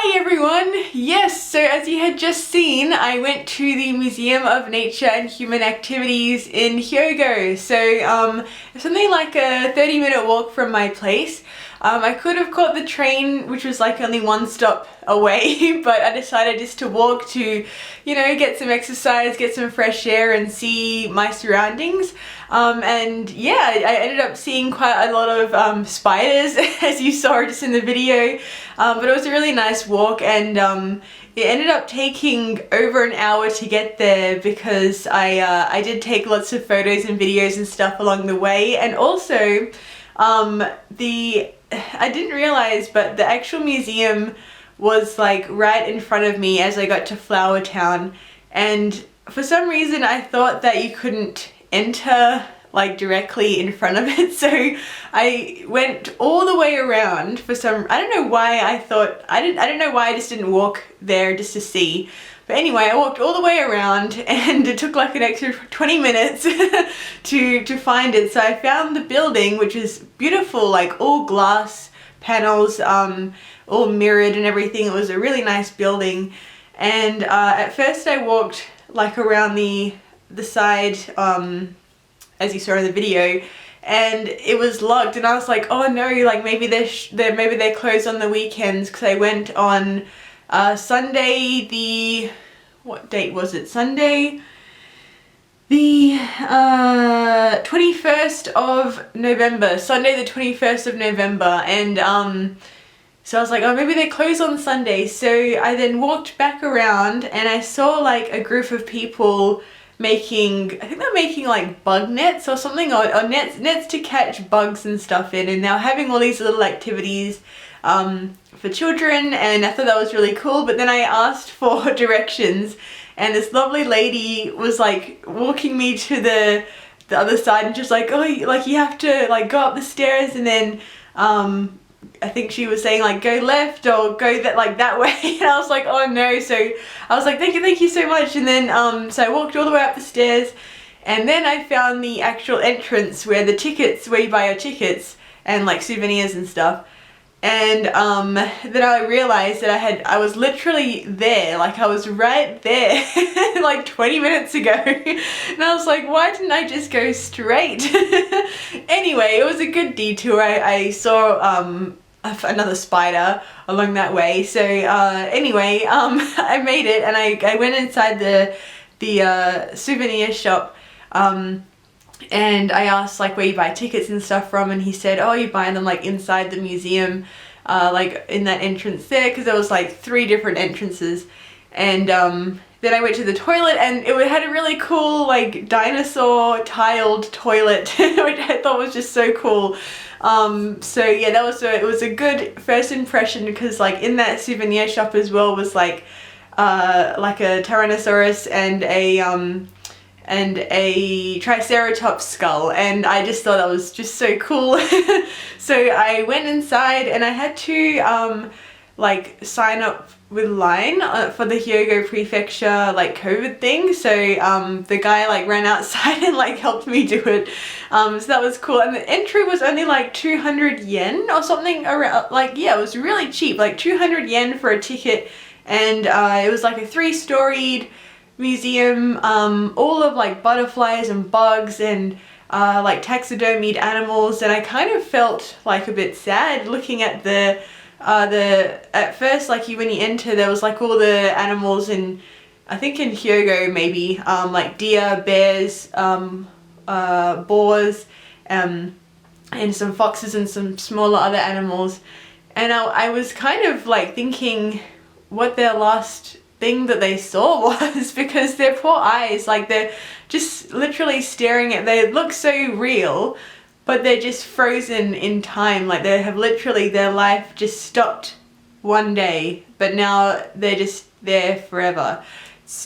Hi everyone! Yes, so as you had just seen, I went to the Museum of Nature and Human Activities in Hyogo. So it's something like a 30-minute walk from my place. I could have caught the train, which was like only one stop away, but I decided just to walk to, get some exercise, get some fresh air and see my surroundings. And yeah, I ended up seeing quite a lot of spiders, as you saw just in the video. But it was a really nice walk, and it ended up taking over an hour to get there because I did take lots of photos and videos and stuff along the way. And also I didn't realize, but the actual museum was like right in front of me as I got to Flower Town, and for some reason I thought that you couldn't enter like directly in front of it, so I went all the way around for some, I don't know why I don't know why I just didn't walk there just to see. But anyway, I walked all the way around and it took like an extra 20 minutes to find it. So I found the building, which is beautiful, like all glass panels, all mirrored and everything. It was a really nice building. And at first I walked like around the side, as you saw in the video, and it was locked, and I was like, oh no, like maybe they're closed on the weekends, because I went on Sunday, what date was it? Sunday the 21st of November, Sunday the 21st of November, and so I was like, oh, maybe they close on Sunday. So I then walked back around and I saw like a group of people I think they're making like bug nets or something, or nets to catch bugs and stuff in, and they were having all these little activities for children, and I thought that was really cool. But then I asked for directions, and this lovely lady was like walking me to the other side and just like, oh, like you have to like go up the stairs, and then I think she was saying like go left or go that way, and I was like, oh no. So I was like, thank you so much. And then so I walked all the way up the stairs, and then I found the actual entrance where you buy your tickets and like souvenirs and stuff. And then I realized that I was literally there, like I was right there like 20 minutes ago, and I was like, why didn't I just go straight? Anyway, it was a good detour. I saw another spider along that way. So anyway, I made it, and I went inside the souvenir shop, and I asked like where you buy tickets and stuff from, and he said, oh, you buy them like inside the museum, like in that entrance there, because there was like 3 different entrances. And then I went to the toilet, and it had a really cool like dinosaur tiled toilet, which I thought was just so cool. So yeah, it was a good first impression, because like in that souvenir shop as well was like a Tyrannosaurus and a Triceratops skull, and I just thought that was just so cool. So I went inside, and I had to like sign up with line for the Hyogo prefecture like COVID thing. So the guy like ran outside and like helped me do it. So that was cool, and the entry was only like 200 yen or something, around, like, yeah, it was really cheap, like 200 yen for a ticket. And it was like a 3-storied museum, all of like butterflies and bugs and like taxidermied animals. And I kind of felt like a bit sad looking at at first, like when you enter, there was like all the animals in, I think in Hyogo maybe, like deer, bears, boars, and some foxes and some smaller other animals. And I was kind of like thinking what their last thing that they saw was, because their poor eyes, like they're just literally staring at, they look so real, but they're just frozen in time. Like they have literally, their life just stopped one day, but now they're just there forever.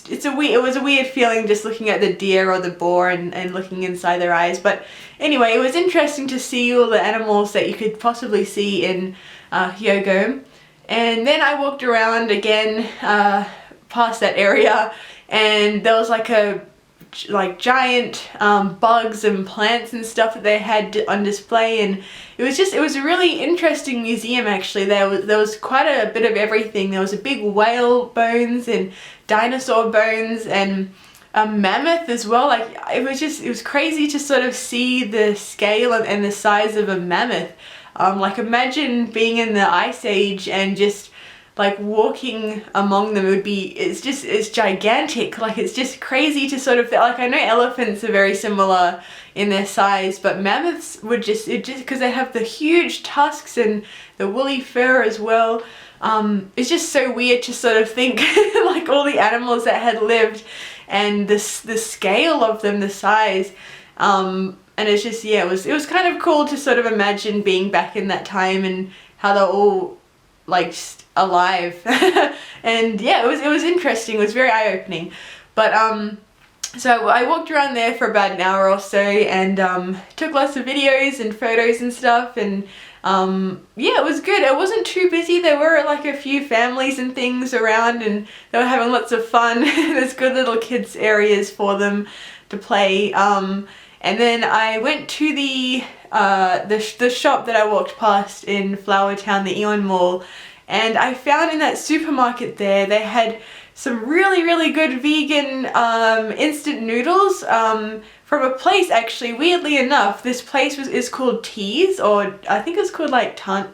It was a weird feeling just looking at the deer or the boar and looking inside their eyes. But anyway, it was interesting to see all the animals that you could possibly see in Hyogo. And then I walked around again past that area, and there was like a like giant bugs and plants and stuff that they had on display, and it was a really interesting museum actually. There was quite a bit of everything. There was a big whale bones and dinosaur bones and a mammoth as well. Like it was crazy to sort of see the scale and the size of a mammoth. Like imagine being in the Ice Age and just like walking among them. It's gigantic. Like it's just crazy to sort of, like I know elephants are very similar in their size, but mammoths would just because they have the huge tusks and the woolly fur as well. It's just so weird to sort of think like all the animals that had lived and the scale of them, the size. And it's just, yeah, it was kind of cool to sort of imagine being back in that time and how they're all like just alive. And yeah, it was interesting. It was very eye-opening. But so I walked around there for about an hour or so and took lots of videos and photos and stuff, and yeah, it was good. It wasn't too busy. There were like a few families and things around and they were having lots of fun. There's good little kids areas for them to play. And then I went to the shop that I walked past in Flowertown, the Eon Mall, and I found in that supermarket there, they had some really good vegan instant noodles from a place, actually, weirdly enough. This place is called Teas, or I think it's called like Tan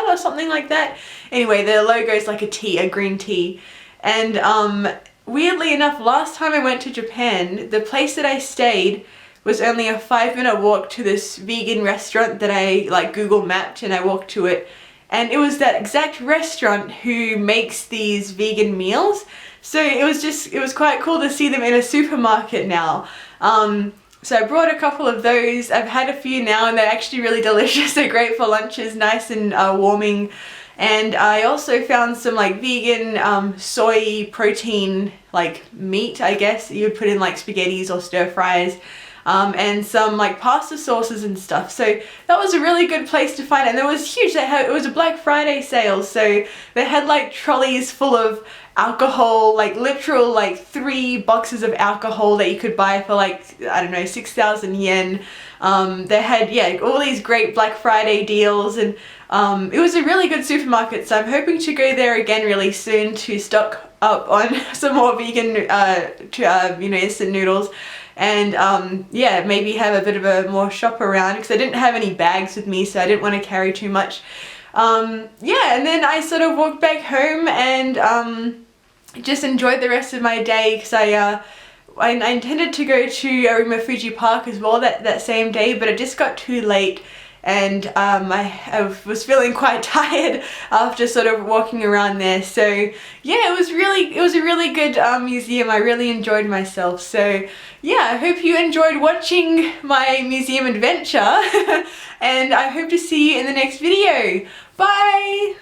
or something like that. Anyway, the logo is like a tea, a green tea. And weirdly enough, last time I went to Japan, the place that I stayed was only a 5-minute walk to this vegan restaurant that I like Google mapped, and I walked to it. And it was that exact restaurant who makes these vegan meals. So it was quite cool to see them in a supermarket now. So I brought a couple of those. I've had a few now and they're actually really delicious. They're great for lunches, nice and warming. And I also found some like vegan soy protein like meat, I guess you would put in like spaghettis or stir fries. And some like pasta sauces and stuff. So that was a really good place to find it. And it was huge. It was a Black Friday sale, so they had like trolleys full of alcohol, like literal like 3 boxes of alcohol that you could buy for like, I don't know, 6,000 yen. They had, yeah, all these great Black Friday deals, and it was a really good supermarket, so I'm hoping to go there again really soon to stock up on some more vegan you know, instant noodles. And yeah, maybe have a bit of a more shop around, because I didn't have any bags with me, so I didn't want to carry too much. Yeah, and then I sort of walked back home and just enjoyed the rest of my day, because I intended to go to Aruma Fuji Park as well that same day, but it just got too late. And I was feeling quite tired after sort of walking around there. So yeah, it was a really good museum. I really enjoyed myself. So yeah, I hope you enjoyed watching my museum adventure and I hope to see you in the next video. Bye!